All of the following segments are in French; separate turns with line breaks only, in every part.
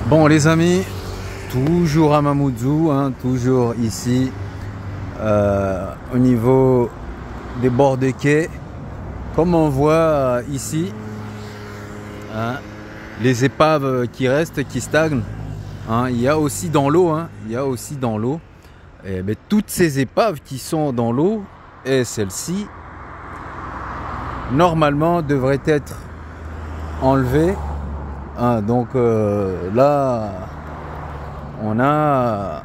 Bon les amis, toujours à Mamoudzou, hein, toujours ici au niveau des bords de quai. Comme on voit ici, hein, les épaves qui restent, qui stagnent, hein, il y a aussi dans l'eau, hein, il y a aussi dans l'eau. Et bien, toutes ces épaves qui sont dans l'eau et celle-ci, normalement devraient être enlevées. Hein, donc là, on a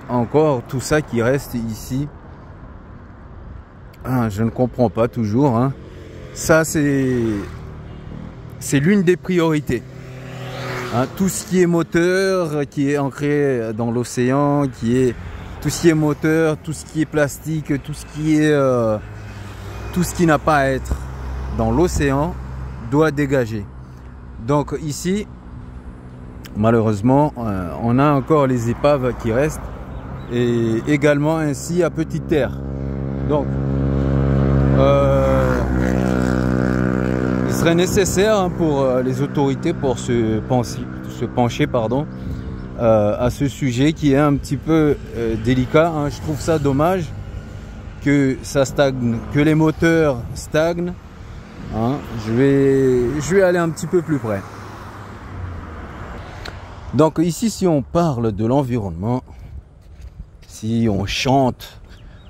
encore tout ça qui reste ici. Hein, je ne comprends pas toujours. Hein. Ça, c'est l'une des priorités. Hein, tout ce qui est moteur, qui est ancré dans l'océan, tout ce qui est moteur, tout ce qui est plastique, tout ce qui n'a pas à être dans l'océan doit dégager. Donc ici, malheureusement, on a encore les épaves qui restent et également ainsi à petite terre. Donc, il serait nécessaire, hein, pour les autorités pour se pencher pardon, à ce sujet qui est un petit peu délicat. Hein. Je trouve ça dommage que ça stagne, que les moteurs stagnent. Hein, je vais aller un petit peu plus près. Donc ici, si on parle de l'environnement, si on chante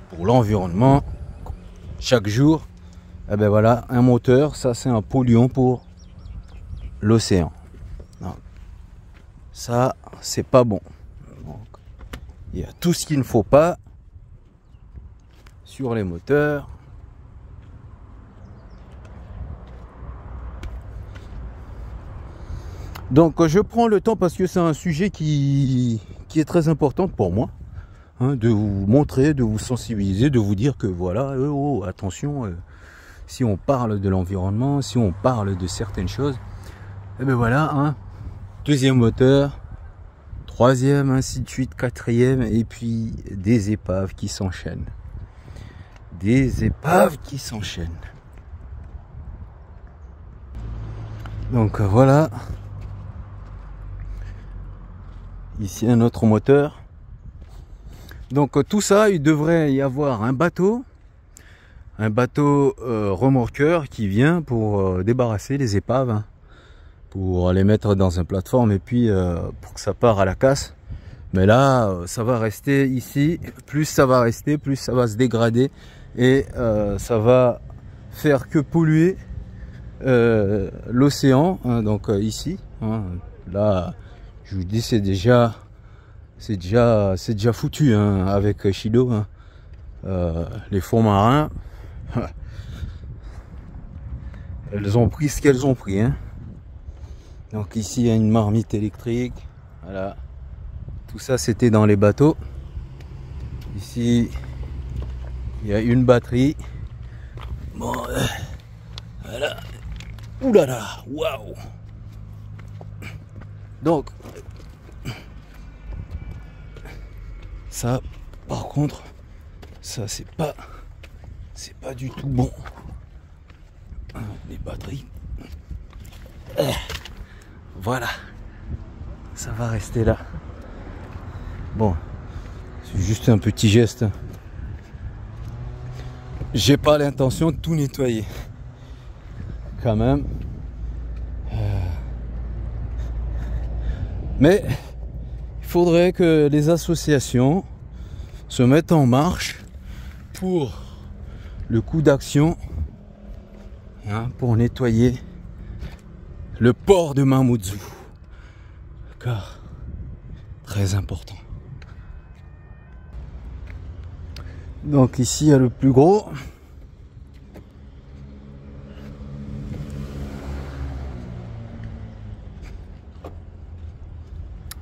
pour l'environnement chaque jour, eh ben voilà, un moteur, ça c'est un polluant pour l'océan. Ça, c'est pas bon. Donc, il y a tout ce qu'il ne faut pas sur les moteurs. Donc je prends le temps parce que c'est un sujet qui est très important pour moi, hein, de vous montrer, de vous sensibiliser, de vous dire que voilà, oh, attention, si on parle de l'environnement, si on parle de certaines choses, et ben voilà, hein, deuxième moteur, troisième, ainsi de suite, quatrième, et puis des épaves qui s'enchaînent. Des épaves qui s'enchaînent. Donc voilà. Ici un autre moteur. Donc tout ça, il devrait y avoir un bateau remorqueur qui vient pour débarrasser les épaves, hein, pour les mettre dans une plateforme et puis pour que ça parte à la casse. Mais là, ça va rester ici. Plus ça va rester, plus ça va se dégrader et ça va faire que polluer l'océan. Hein, donc ici, hein, là. Je vous dis, c'est déjà foutu, hein, avec Chido, hein. Les fonds marins, elles ont pris ce qu'elles ont pris, hein. Donc ici, il y a une marmite électrique. Voilà. Tout ça, c'était dans les bateaux. Ici, il y a une batterie. Bon, voilà. Ouh là là, waouh. Donc, ça, par contre, ça c'est pas du tout bon. Les batteries, voilà, ça va rester là. Bon, c'est juste un petit geste. J'ai pas l'intention de tout nettoyer, quand même. Mais il faudrait que les associations se mettent en marche pour le coup d'action, hein, pour nettoyer le port de Mamoudzou. Car très important. Donc ici il y a le plus gros.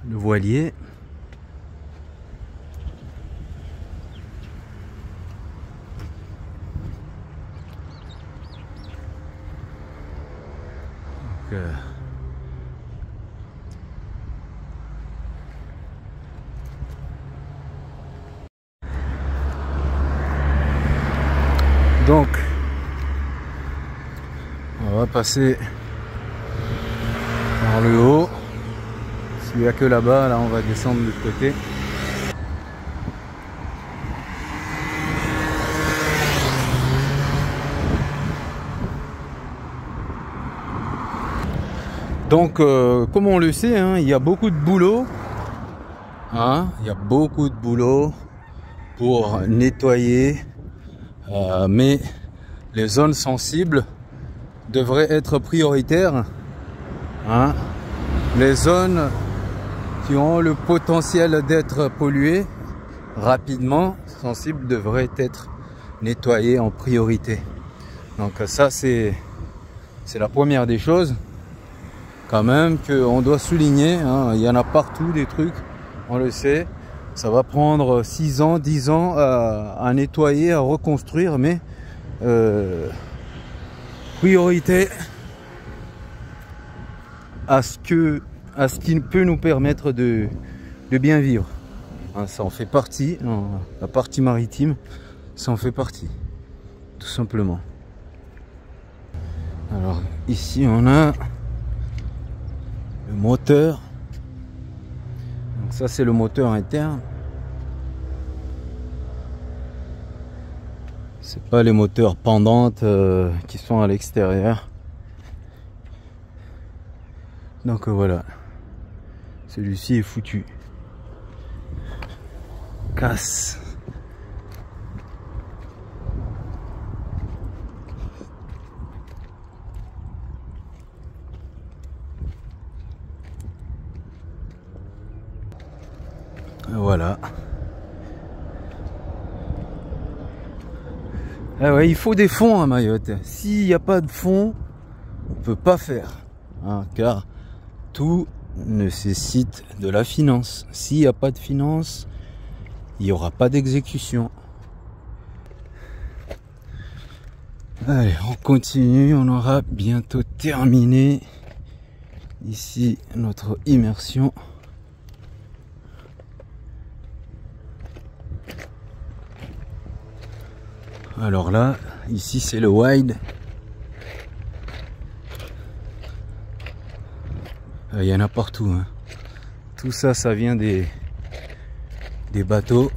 Le voilier. Donc, on va passer par le haut. Il n'y a que là-bas, là on va descendre de l'autre côté. Donc comme on le sait, hein, il y a beaucoup de boulot. Hein, il y a beaucoup de boulot pour nettoyer, mais les zones sensibles devraient être prioritaires. Hein. Les zones qui ont le potentiel d'être polluées rapidement, sensibles, devraient être nettoyées en priorité. Donc ça c'est la première des choses quand même qu'on doit souligner. Hein. Il y en a partout des trucs, on le sait. Ça va prendre 6 ans, 10 ans à nettoyer, à reconstruire, mais priorité à ce qui peut nous permettre de bien vivre. Hein, ça en fait partie, la partie maritime, ça en fait partie, tout simplement. Alors ici on a le moteur. Donc ça c'est le moteur interne. C'est pas les moteurs pendantes qui sont à l'extérieur. Donc voilà. Celui-ci est foutu. Casse. Voilà. Ah ouais, il faut des fonds à Mayotte. S'il n'y a pas de fonds, on peut pas faire. Hein, car tout nécessite de la finance. S'il n'y a pas de finance, il n'y aura pas d'exécution. Allez, on continue. On aura bientôt terminé ici notre immersion. Alors là, ici c'est le wide. Il y en a partout. Hein. Tout ça, ça vient des bateaux.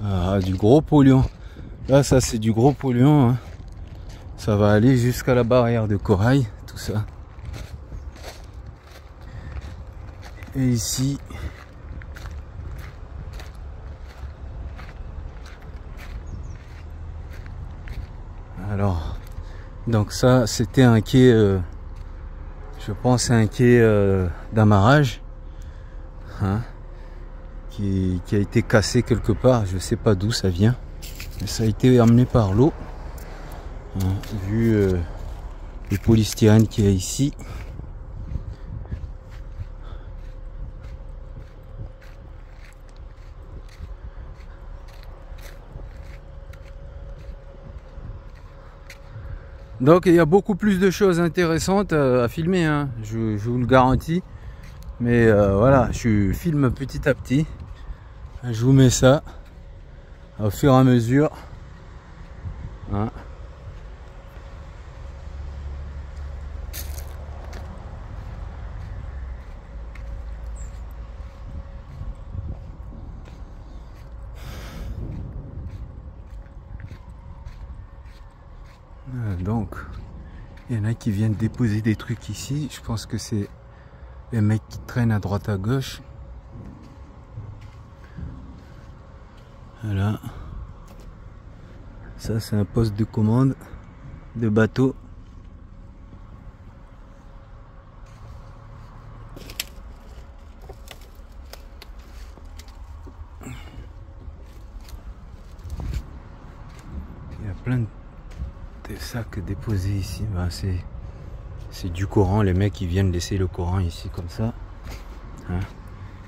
Ah, du gros polluant. Là, ça c'est du gros polluant. Hein. Ça va aller jusqu'à la barrière de corail, tout ça. Et ici, alors, donc ça c'était un quai, je pense un quai d'amarrage, hein, qui a été cassé quelque part, je sais pas d'où ça vient, mais ça a été amené par l'eau, hein, vu le polystyrène qu'il y a ici. Donc il y a beaucoup plus de choses intéressantes à filmer, hein, je vous le garantis. Mais voilà, je filme petit à petit. Je vous mets ça au fur et à mesure. Hein. Donc, il y en a qui viennent déposer des trucs ici. Je pense que c'est les mecs qui traînent à droite à gauche. Voilà. Ça, c'est un poste de commande de bateau. Il y a plein de sacs déposés ici. Ben, c'est du Coran. Les mecs, ils viennent laisser le Coran ici comme ça. Hein.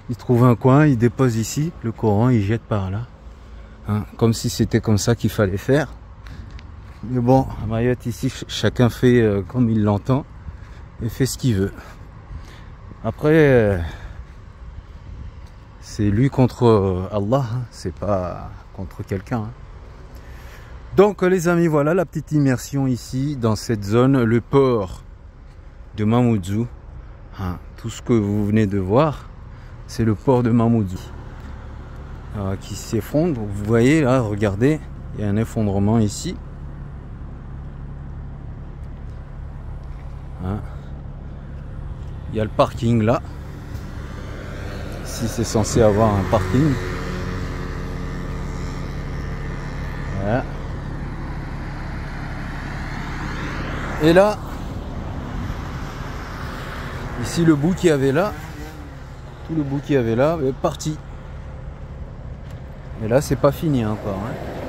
Ils trouvent un coin, ils déposent ici le Coran, ils jettent par là. Hein. Comme si c'était comme ça qu'il fallait faire. Mais bon, à Mayotte ici, chacun fait comme il l'entend et fait ce qu'il veut. Après, c'est lui contre Allah, hein. C'est pas contre quelqu'un. Hein. Donc les amis, voilà la petite immersion ici dans cette zone, le port de Mamoudzou. Hein, tout ce que vous venez de voir, c'est le port de Mamoudzou qui s'effondre. Vous voyez là, regardez, il y a un effondrement ici. Hein. Il y a le parking là. Ici c'est censé avoir un parking. Voilà. Et là, ici le bout qu'il y avait là, tout le bout qu'il y avait là est parti. Et là c'est pas fini encore. Hein.